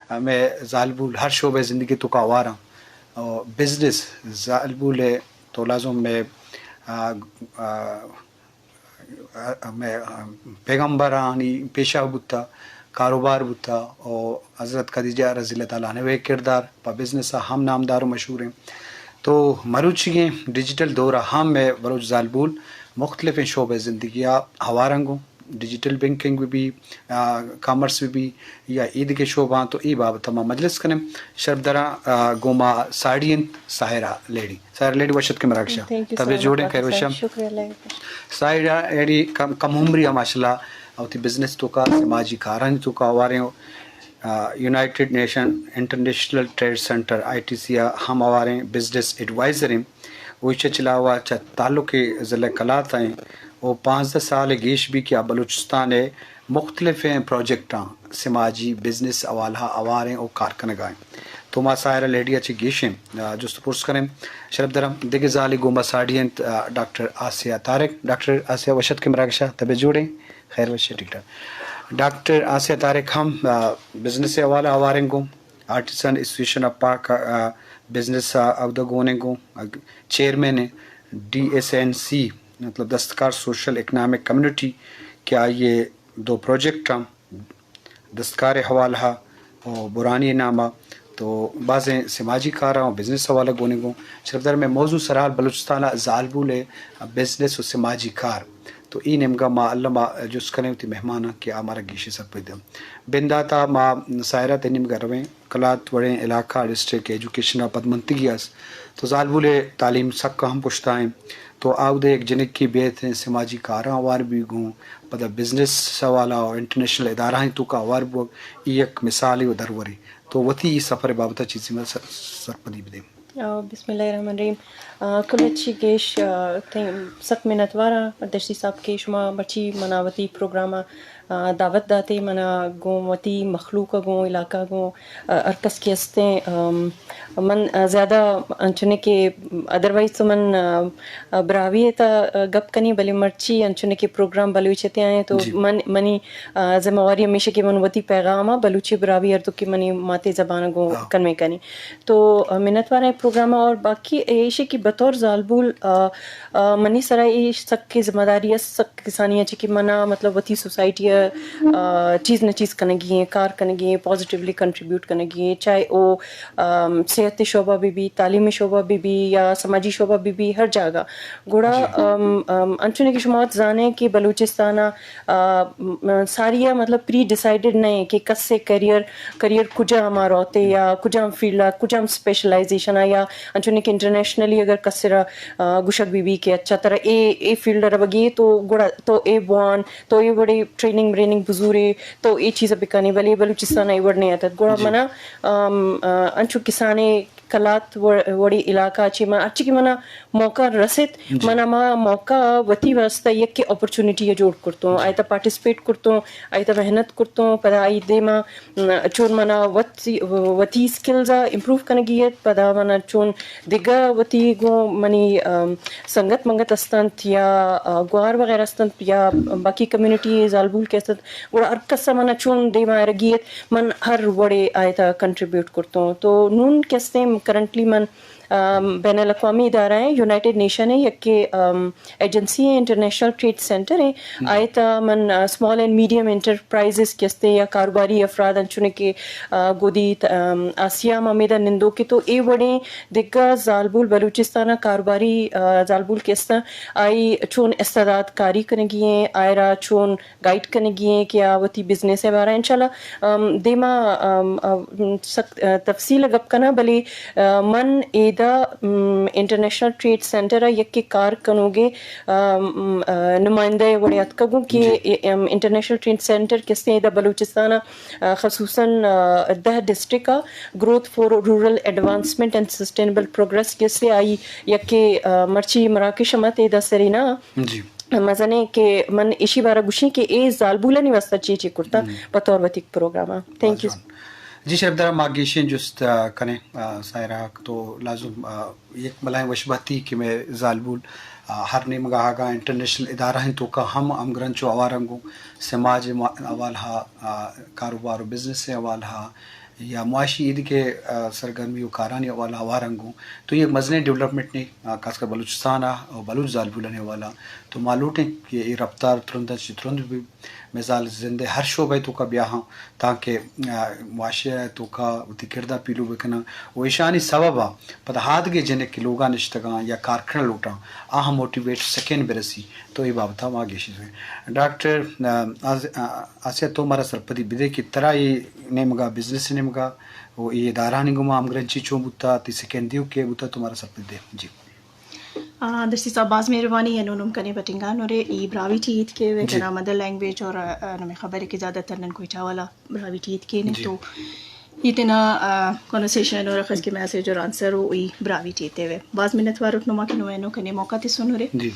میں ظالبول ہر شعبہ زندگی تو کا آوارا اور بزنس ظالبول تو لازم میں پیغمبرانی پیشہ بتا کاروبار بتا اور حضرت خدیجہ رضی اللہ تعالیٰ عنہ کردار پا بزنس ہم نامدار و مشہور ہیں. تو مروچی ڈیجیٹل دورہ ہم میں بروچ ظالبول مختلف شعبہ زندگی ہوارنگوں ڈیجیٹل بینکنگ بھی کامرس بھی یا عید کے شعبہ تو ای باب تمام مجلس کریں شربدرا گوما ساڑین ساحرہ لیڈی وشت کے مراکشہ طبع جوڑیں خیر وشم ساحرہ ایڈی کم عمری ماشاء اللہ اوتی بزنس تو کا سماجی کارن تو کا وارے united nation international trade centre ITC ہم آواریں بزنس ایڈوائزر ہیں وہ چلاوا تعلق ضلع کلات ہیں وہ 15 سال گیش بھی کیا بلوچستان ہے مختلف پروجیکٹاں سماجی بزنس اوالہ اواریں اور کارکنگائیں تو ما سائرہ لیڈی اچھی گیشیں جو سپورٹس کریں شرف درم دیکھ ظالی گومبا ساڑھین ڈاکٹر آسیہ طارق ڈاکٹر آسیہ وشت کے مراکشہ طبع جوڑیں خیر وشی ٹھیک ٹھاک ڈاکٹر آسیہ طارق ہم بزنس حوالہ اواریں گوں artisan association of Pak business of دا گونے گوں چیئرمین DSNC مطلب دستکار سوشل اکنامک کمیونٹی کیا یہ 2 پروجیکٹ ہم دستکار حوالہ اور برانی نامہ تو بعضیں سماجی کارا اور بزنس حوالہ گونے گوں شرف در میں موضوع سرحال بلوچستانہ ظالبول بزنس و سماجی کار تو ای نمگا ما اللہ ما جس کریں ہوتی مہمانہ کہ ہمارا گیشی سب پہ دم بنداتا ما سائرہ تنیم گرویں کلات وڑیں علاقہ ڈسٹرک ایجوکیشن پد منتگیاس تو ظالبول تعلیم سک کا ہم پشتا ہیں تو آؤ دے ایک جنک کی بیت ہیں سماجی کاراں وار بھی گوں پتہ بزنس سوالا اور انٹرنیشنل ادارہ ہیں تو کا وار بو ایک مثالی و دروری تو وتی سفر بابتا چیزی میں سرپدی بدیں. بسم اللہ الرحمن الرحیم کلچی کیش سک منت وارا درسی صاحب کے شما بچی مناوتی پروگرامہ دعوت داتے منا گوں وتی مخلوق گوں علاقہ گوں ارکس کے ہستیں من زیادہ انچنے کے ادروائز تو من براوی تا گپ کنی بلی مرچی انچنے کے پروگرام بلوچتے آئیں تو منی ذمہ واری ہمیشہ کہ من وتی پیغامہ بلوچی براوی ارتو کی منی ماتے زبان گوں کنوے کنی تو منت وارا پروگرامہ اور باقی ایشے کی بطور ظالبول منی سرائی سک کی ذمہ داری سک کسانی اچھی کی منا مطلب وتی سوسائٹی چیز نہ چیز کرنے گی ہیں کار کرنے گی ہیں پازیٹیولی کنٹریبیوٹ کرنے گی ہیں چاہے وہ صحت شعبہ بھی تعلیمی شعبہ بھی یا سماجی شعبہ بھی ہر جگہ گوڑا انچنے کی شماعت جانے کہ بلوچستانہ ساریہ مطلب پری ڈیسائیڈڈ نہیں کہ کس سے کریئر کجا ہمارا ہوتے یا کجا ہم فیلڈ کجا ہم اسپیشلائزیشن یا انچنے کہ انٹرنیشنلی اگر کسرا گشک بھی کہ اچھا طرح اے فیلڈ ربگی تو گوڑا تو اے بوان تو یہ بڑے ٹریننگ بزورے تو یہ چیز بکانی ولی بلوچستان ایوڑ نہیں آتا گوڑا منا انچو کسانے کلات وڑی علاقہ اچھی کی منا موقع رسید منا ما موقع وتی واسطہ یک کے اپرچونٹی جوڑ کرتوں آئیتا پارٹیسپیٹ کرتوں آئیتا محنت کرتوں پدا آئی دے ما چون منا وتی سکلز امپروو کرنے گیت پدا منا چون دگا وتی گو منی سنگت منگت استنت یا گوار وغیرہ استنت یا باقی کمیونٹی ظالبول کے استنت اور ارکسا منا چون دے ما رگیت من ہر وڑے آئیتا کنٹریبیوٹ کرتوں تو نون کیستے کرنٹلی من بین الاقوامی ادارہ ہیں یونائٹڈ نیشن ہے یک کے ایجنسی ہے انٹرنیشنل ٹریڈ سینٹر ہے آئیتا من اسمال اینڈ میڈیم انٹرپرائزز کیستے یا کاروباری افراد انچنے کے گودی آسیہ مامیدہ نندو کے تو اے وڑیں دگا ظالبول بلوچستانہ کاروباری ظالبول کیستا آئی چون استعداد کاری کرنے گی ہیں آئرہ چون گائیڈ کرنے گی ہیں کہ آوتی بزنس ہے بارہ انشاءاللہ دیما تفصیل گپ کنا بلی من ایدا انٹرنیشنل ٹریڈ سینٹر یک کے کار کنوگے نمائندہ وڑے اتکگوں کہ انٹرنیشنل ٹریڈ سینٹر کستے ایدا بلوچستانہ خصوصاً 10 ڈسٹرکہ growth for rural advancement and sustainable progress کستے آئی یک کے مرچی مراکش مت ایدا سرینا مزنے کہ من ایشی بارہ گوشی کہ اے ظالبولہ نہیں واسطہ چیچے کرتا بطور وطیق پروگرامہ. Thank you. جی شرف درہ ماگیشن جست کنے سائرہ تو لازم یک ملائیں وشباتی کہ میں ظالبول ہر نیم گاہ گا انٹرنیشنل ادارہ ہیں تو کا ہم امگرنچو اوارنگوں سماج اوالہ کاروبار و بزنس اوالہ یا معاشی عید کے سرگرمی و کارانی والا وارنگوں تو یہ مزنے ڈیولپمنٹ نے خاص کر بلوچستان اور بلوچ زال بولنے والا تو معلوم ہے کہ یہ رفتار ترند ترند بھی مثال زندہ ہر شعبے تو کا بیاہاں تاکہ معاشرہ تو کا کردہ پیلو بکنا وہ ایشانی سبب پتہ ہاتھ کے جن کے لوگاں نشتگاں یا کارخانہ لوٹاں آہم موٹیویٹ سیکنڈ برسی تو یہ بابتا وہاں گیشی ہوئے ڈاکٹر آسیہ تو ہمارا سرپدی بدے کی طرح یہ نمگا بزنس نمگا وہ یہ ادارہ نگما ہم گرنچی چوں بوتا تی سیکنڈ دیو کے بوتا تمہارا سرپدی دے جی دستی صاحب باز مہربانی ہے نونم کنے بٹنگا نورے ای براوی ٹیت کے وہ کنا مدر لینگویج اور نمی خبر ہے کہ زیادہ تر نن کوئی چاوالا براوی ٹیت کے نے تو اتنا کنورسیشن اور خس کے میسج اور آنسر ہو ای براوی ٹیتے ہوئے باز منت وار نما کے نوینو کنے موقع تے سنورے جی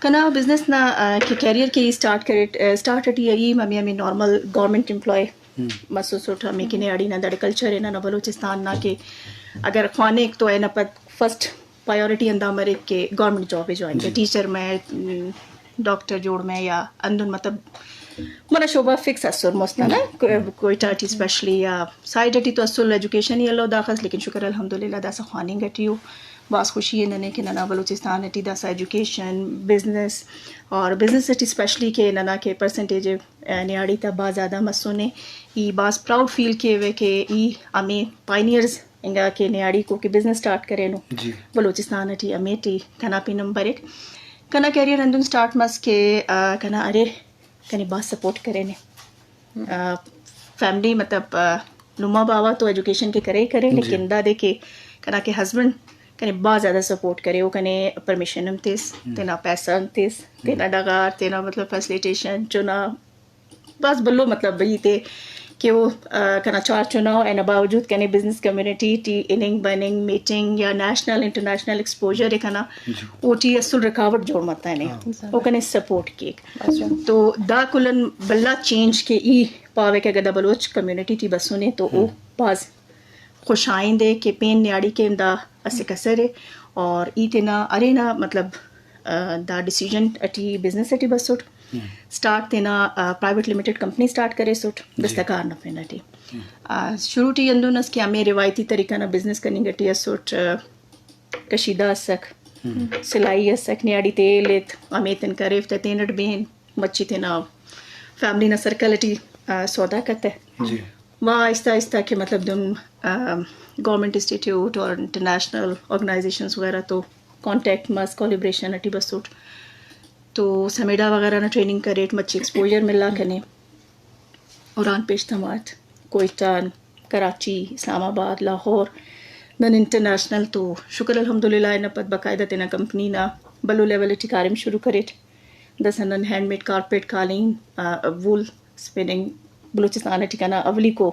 کنا بزنس نا کہ کیریئر کے اسٹارٹ کرے اسٹارٹ اٹی ای ممی امی نارمل گورنمنٹ امپلائی مسوس اٹھا میں کنے اڑی نہ دڑ کلچر ہے نہ بلوچستان نہ کہ اگر خوانے ایک تو ہے نہ پت فرسٹ پرائیورٹی اندہ مرے کہ گورنمنٹ جاب جوائن کیا ٹیچر میں ڈاکٹر جوڑ میں یا اندن مطلب منا شعبہ فکس اثر مسنا نا کوئی ٹاٹی اسپیشلی یا سائڈ اٹی تو اصل ایجوکیشن ہی اللہ داخل لیکن شکر الحمدللہ داسا خوانی گٹی ہو باس خوشی ہے ننے کہ ننا بلوچستان اٹی داسا ایجوکیشن بزنس اور بزنس اٹی اسپیشلی کہ ننا کے پرسنٹیج نیاڑی تا با زیادہ مسونے ای باس پراؤڈ فیل کے ہوئے کہ ای ہمیں پائنیئرز انگا کے نیاڑی کو کہ بزنس سٹارٹ کرے نو جی بلوچستان اٹی امیٹی کنا پی نمبر ایک کنا کیریئر اندن سٹارٹ مس کے کنا ارے کنی بات سپورٹ کرے نے فیملی مطلب نما باوا تو ایجوکیشن کے کرے لیکن دا دے کے کنا کے ہسبینڈ کنے بہت زیادہ سپورٹ کرے وہ کنے پرمیشن ہم تیس تینا پیسہ ہم تیس تینا ڈگار تینا مطلب فیسلیٹیشن چنا بس بلو مطلب وہی تے کہ وہ کنا چار چناؤ این باوجود کنے بزنس کمیونٹی ٹی اننگ بننگ میٹنگ یا نیشنل انٹرنیشنل ایکسپوجر ہے کنا وہ ٹی اصل رکاوٹ جوڑ متا ہے نہیں وہ کنے سپورٹ کیک تو دا کلن بلا چینج کے ای پاوے کے گدا بلوچ کمیونٹی ٹی بسونے تو او باز خوش آئندے کہ پین نیاڑی کے دا اسے کسر ہے اور ای تینا ارے نا مطلب دا ڈیسیجن اٹی بزنس اٹی بسوٹ سٹارٹ تینا پرائیویٹ لمیٹڈ کمپنی سٹارٹ کرے سوٹ دستکار نہ پینا ٹی شروع ٹی اندو نس کہ ہمیں روایتی طریقہ نہ بزنس کرنی گٹی سوٹ کشیدہ اسک سلائی اسک نیاڑی تیلت ہمیں تن کریف تینٹ بین مچی تینا فیملی نہ سرکل اٹی سودا کرتے جی وہاں آہستہ آہستہ کہ مطلب دم گورنمنٹ انسٹیٹیوٹ اور انٹرنیشنل آرگنائزیشنز وغیرہ تو کانٹیکٹ مس کولیبریشن اٹی بسوٹ تو سمیڈا وغیرہ نہ ٹریننگ کرے مچھی ایکسپوجر ملا کنے اوران پیش تھمات کوئٹہ کراچی اسلام آباد لاہور نن انٹرنیشنل تو شکر الحمدللہ نہ پت باقاعدہ تینا کمپنی نہ بلو لیول اٹی کارم شروع کرے دسنن ہینڈ میڈ کارپیٹ قالین وول اسپننگ بلوچستان اٹی کنا اولی کو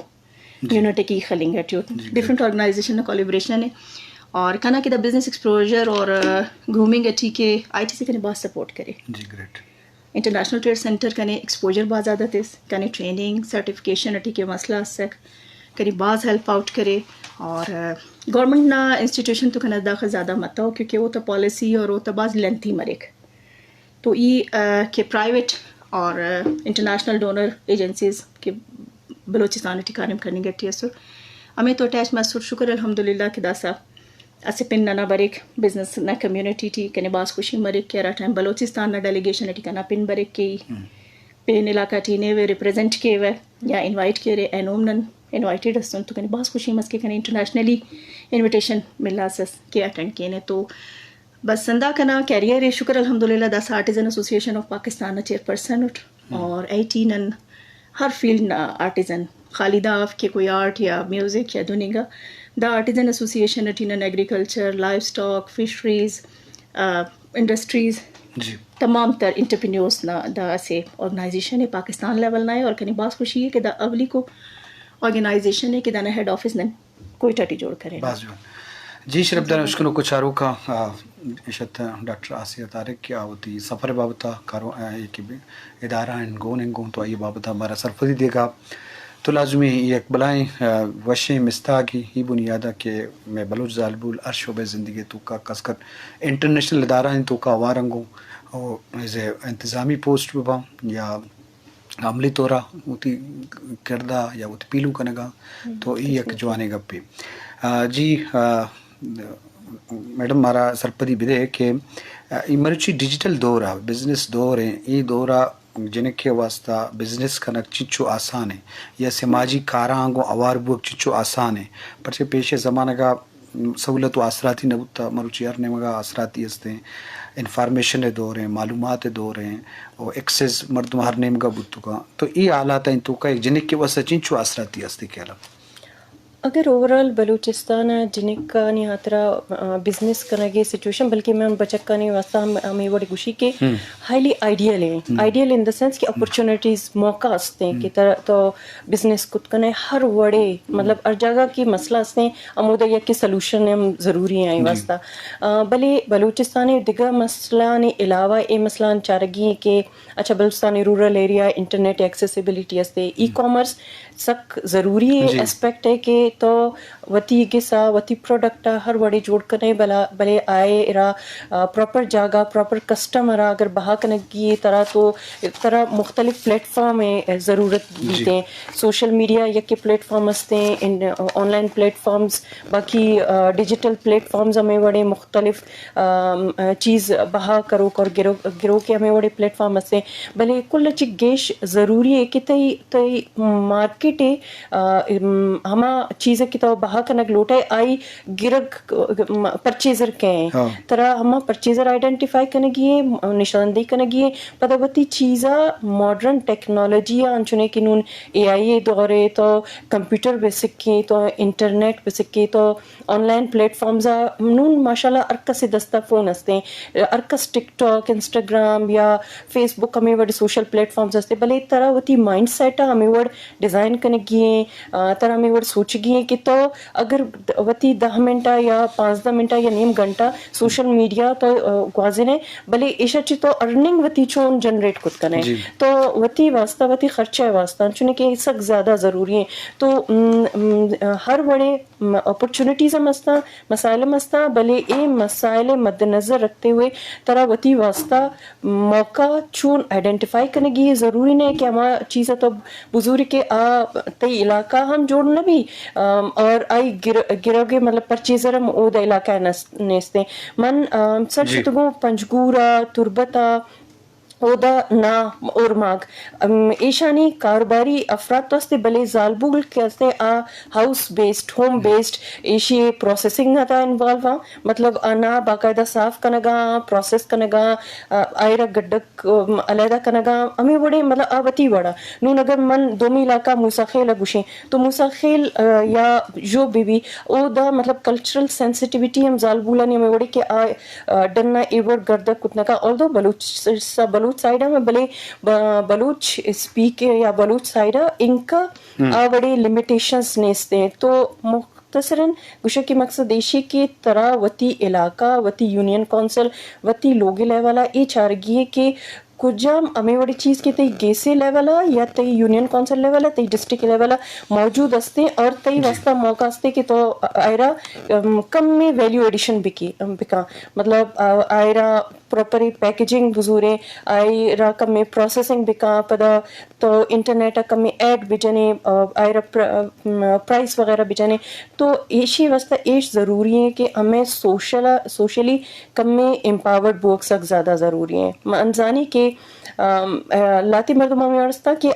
یونٹ کی خلنگ ہے ڈفرنٹ آرگنائزیشن نہ کولیبریشن ہے اور کنا کہ دا بزنس ایکسپوجر اور گرومنگ اٹھی کے آئی ٹی سی کنے بہت سپورٹ کرے جی گریٹ انٹرنیشنل ٹریڈ سینٹر کنے ایکسپوجر بہت زیادہ تیس کنے ٹریننگ سرٹیفکیشن اٹھی کے مسئلہ سک کنے بعض ہیلپ آؤٹ کرے اور گورنمنٹ نا انسٹیٹیوشن تو کنا داخل زیادہ مت ہو کیونکہ وہ تو پالیسی اور وہ تو بعض لینتھی مریک تو ای کہ پرائیویٹ اور انٹرنیشنل ڈونر ایجنسیز کے بلوچستان اٹھی کارم کرنی گٹی اثر ہمیں تو اٹیچ محسور شکر الحمدللہ کہ داسا اسے پن نہ بریک بزنس نہ کمیونٹی تھی کنے باس خوشی مریک کیا رہا ٹائم بلوچستان نہ ڈیلیگیشن اٹھی کنا پن بریک کی پین علاقہ ٹھینے وے ریپرزینٹ کیے ہوئے یا انوائٹ کیے رہے اینوم نن انوائٹیڈ ہستن تو کنے باس خوشی مس کے کنے انٹرنیشنلی انویٹیشن ملا سس کے اٹینڈ کیے تو بس سندا کنا کیریئر شکر الحمدللہ داس artisan association of Pakistan chairperson اٹھ اور 18 ہر فیلڈ آرٹیزن خالدہ کے کوئی آرٹ یا میوزک یا دنیا دا آرٹیزن ایسوسیشن اٹھینن agriculture livestock fisheries industries جی تمام تر انٹرپرینیورس نا دا سے آرگنائزیشن ہے پاکستان لیول نہ ہے اور کنی باس خوشی ہے کہ دا اولی کو آرگنائزیشن ہے کہ دا نا ہیڈ آفس نن کوئی ٹٹی جوڑ کرے جی شرف دار اشکنو کو چارو کا اشت ڈاکٹر آسیہ طارق کیا ہوتی سفر بابتا کارو ایک ادارہ انگون تو آئیے بابتا ہمارا سرفدی دے گا تو لازمی یک بلائیں وشیں مستاگی ہی بنیادہ کہ میں بلوچ زالبول ہر شعبہ زندگی تو کا کسکر انٹرنیشنل ادارہ تو کا وارنگوں اور انتظامی پوسٹ ببا یا عملی طورا ہوتی کردہ یا ہوتی پیلو کنگا تو ای یک جوانے گپی جی میڈم مارا سرپدی بدے کہ ای مرچی ڈیجیٹل دور ہے بزنس دور ہے ای دورا جن کے واسطہ بزنس کنک چچو آسان ہے یا سماجی کارانگو اوار بوک چچو آسان ہے پرچہ پیش زمانہ کا سہولت و آثراتی نبوتا مروچی ارنے مگا آثراتی ہستے ہیں انفارمیشن دور ہیں معلومات دور ہیں اور ایکسیس مردم ہر نیم کا بتو کا تو ای آلات ہیں تو کا ایک جنک کے واسطہ چنچو آثراتی ہستے کیا اگر اوورال بلوچستان جنک کا نہیں ہاترا بزنس کرنے کی سچویشن بلکہ میں ان بچت کا نہیں واسطہ ہمیں بڑی خوشی کے ہائیلی آئیڈیل ہیں آئیڈیل ان دا سینس کہ اپرچونیٹیز موقع ہستے ہیں کہ طرح تو بزنس کت کرنے ہر وڑے مطلب ہر جگہ کی مسئلہ ہستے ہیں امودہ یا کہ سلوشن ہم ضروری ہیں واسطہ بلے بلوچستانی دیگر مسئلہ نے علاوہ اے مسئلہ چارگی ہیں کہ اچھا بلوچستانی رورل ایریا انٹرنیٹ ایکسیسیبلٹی ہستے ای کامرس سک ضروری اسپیکٹ ہے کہ تو وتی گسا وتی پروڈکٹ ہر وڑے جوڑ کرنے بلے آئے ارا پراپر جاگا پراپر کسٹمر اگر بہا کنگی طرح تو طرح مختلف پلیٹ فارم ہے ضرورت دیتے ہیں سوشل میڈیا یا کہ پلیٹ فارم ہستے ہیں آن لائن پلیٹ فارمز باقی ڈیجیٹل پلیٹ فارمز ہمیں بڑے مختلف چیز بہا کرو اور گرو کے ہمیں بڑے پلیٹ فارم ہستے ہیں بلے کل چی گیش ضروری ہے کہ تئی مارکیٹ ہے ہما چیزیں کی تو بہا کنگ لوٹے آئی گرگ پرچیزر کے ہیں طرح ہما پرچیزر آئیڈینٹیفائی کرنے گی نشاندہی کرنے گی پدوتی چیزا ماڈرن ٹیکنالوجی انچنے کی نون اے آئی دورے تو کمپیوٹر پہ سکیں تو انٹرنیٹ پہ سکیں تو آن لائن پلیٹ فارمز نون ماشاءاللہ ارکس دستہ فون ہستے ہیں ارکس ٹک ٹاک انسٹاگرام یا فیس بک ہمیں وڈ سوشل پلیٹ فارمز ہستے بلے طرح وتی مائنڈ سیٹ ہمیں وڈ ڈیزائن کرنے گی طرح ہمیں وڈ سوچ گی کہ تو اگر وتی 10 منٹا یا 5 منٹا یا نیم گھنٹہ سوشل میڈیا تو گوازن ہے بلے ایشا چی تو ارننگ وتی چون جنریٹ کت کرنے تو وتی واسطہ وتی خرچہ واسطہ چنے کہ سک زیادہ ضروری ہیں تو ہر بڑے اپرچونٹیز ہم ہستا مسائل ہم ہستا بلے اے مسائل مد نظر رکھتے ہوئے طرح وتی واسطہ موقع چون آئیڈینٹیفائی کرنے گی ضروری نہیں کہ ہمارا چیزیں تو بزرگ کے تی علاقہ ہم جوڑنا بھی اور آئی گروگے مطلب پرچیزر ہم او دا علاقہ نیستے من سر شتگو پنجگورا تربتا اودا نا اور ماگ ایشانی کاروباری افراد تو استے بلے زالبول کے استے ہاؤس بیسڈ ہوم بیسڈ ایشی پروسیسنگ نتا انوالو مطلب نا باقاعدہ صاف کنگا پروسیس کنگا آئرہ گڈک علیحدہ کنگا ہمیں بڑے مطلب آوتی بڑا نون اگر من دومی علاقہ موسیٰ خیل گوشیں تو موسیٰ خیل یا جو بھی او دا مطلب کلچرل سینسیٹیویٹی ہم زالبولا نے ہمیں بڑے کہ ڈننا ایور گردہ کتنا آلدو بلوچ سائڈہ میں بلے بلوچ اسپیک یا بلوچ سائڈہ ان کا بڑے لمیٹیشنز نیستے ہیں تو مختصراً گوشہ کی مقصد ایشی کی طرح وتی علاقہ وتی یونین کونسل وتی لوگی لیوالا یہ چارگی ہے کہ کجام ہمیں بڑی چیز کی تی گیسے لیولا یا تی یونین کونسل لیولا تی ڈسٹرکٹ لیولا موجود ہستے اور تی واسطہ موقع ہستے کہ تو آئرہ کم میں ویلیو ایڈیشن بکا مطلب آئرہ پراپری پیکیجنگ بزورے آئرہ کم میں پروسیسنگ بکا پدا تو انٹرنیٹ کم میں ایڈ بجنے آئرہ پرائس وغیرہ بجنے تو ایشی واسطہ ایش ضروری ہے کہ ہمیں سوشلی کم میں امپاورڈ بوک سک زیادہ ضروری ہیں انزانی کے لاتی مردمہ میں ارستا کہ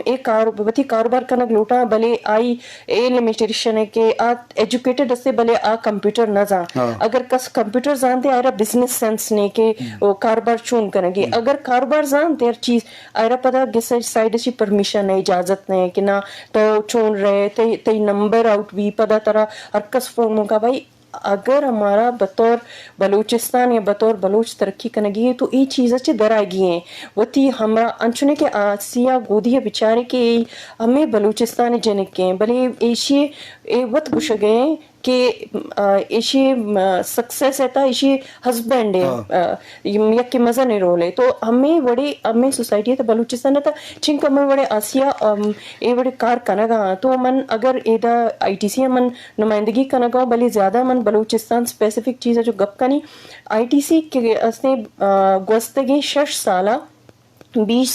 ایک وتی کاروبار کنگ لوٹا بلے آئی اے لمیٹیشن ہے کہ ایجوکیٹڈ اسے بلے کمپیوٹر نہ زان اگر کس کمپیوٹر زانتے آئرہ بزنس سینس نے کہ کاروبار چون کریں گے اگر کاروبار زانتے ہر چیز آئرہ پتا گس سائڈ سے پرمیشن ہے اجازت نہیں کہ نہ تو چون رہے تی نمبر آؤٹ بھی پتا طرح ہر کس فون کا بھائی اگر ہمارا بطور بلوچستان یا بطور بلوچ ترقی کنگی ہے تو یہ چیزیں چھ درائے گی ہیں وہ تھی ہمارا انچنے کے آسیا گودی بیچارے کے ہمیں بلوچستان جنک کے بلے ایشی وقت گوش گئے کہ ایشی سکسیس ہے تا ایشی ہسبینڈ ہے یک مزہ نہیں رول ہے تو ہمیں بڑے ہمیں سوسائٹی ہے تو بلوچستان ہے تا چنک ہمیں بڑے آسیا اے بڑے کار کنگا تو من اگر ایدہ آئی ٹی سی من نمائندگی کنگا بلے زیادہ من بلوچستان سپیسیفک چیز ہے جو گپ کنی آئی ٹی سی کے اس نے گوستگی 6 سالہ 20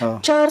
4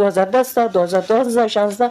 2010 2016